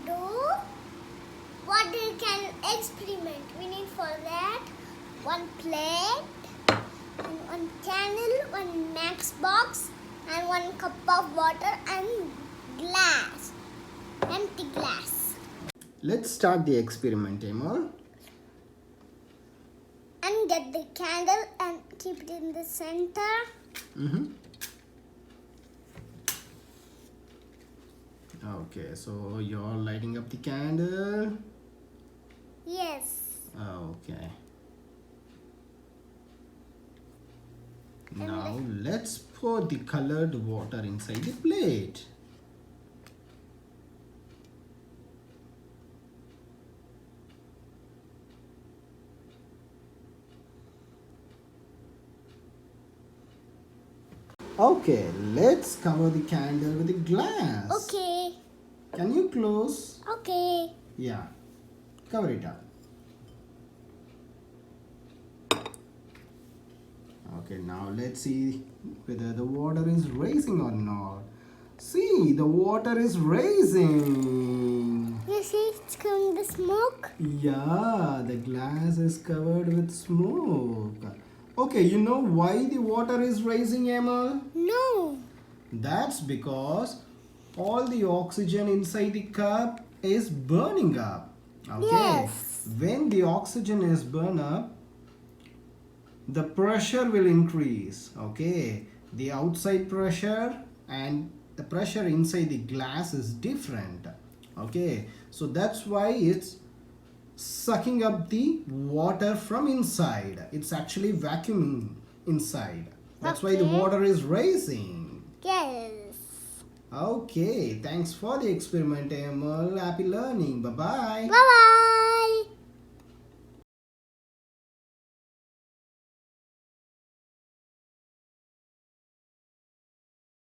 do water can experiment. We need for that one plate, and one candle, one max box, and one cup of water and glass, empty glass. Let's start the experiment, Emil. And get the candle and keep it in the center. Okay, so you're lighting up the candle. Yes. Okay. Now let's pour the colored water inside the plate. Okay, let's cover the candle with the glass. Okay. Can you close? Okay. Yeah, cover it up. Okay, now let's see whether the water is rising or not. See, the water is rising. You see, it's coming the smoke. Yeah, the glass is covered with smoke. Okay, you know why the water is rising, Emil? No. That's because all the oxygen inside the cup is burning up. Okay. Yes. When the oxygen is burned up, the pressure will increase. Okay. The outside pressure and the pressure inside the glass is different. Okay. So that's why it's sucking up the water from inside. It's actually vacuuming inside. That's why the Okay. water is rising. Yes. Okay, thanks for the experiment, Emil. Happy learning. Bye-bye. Bye-bye.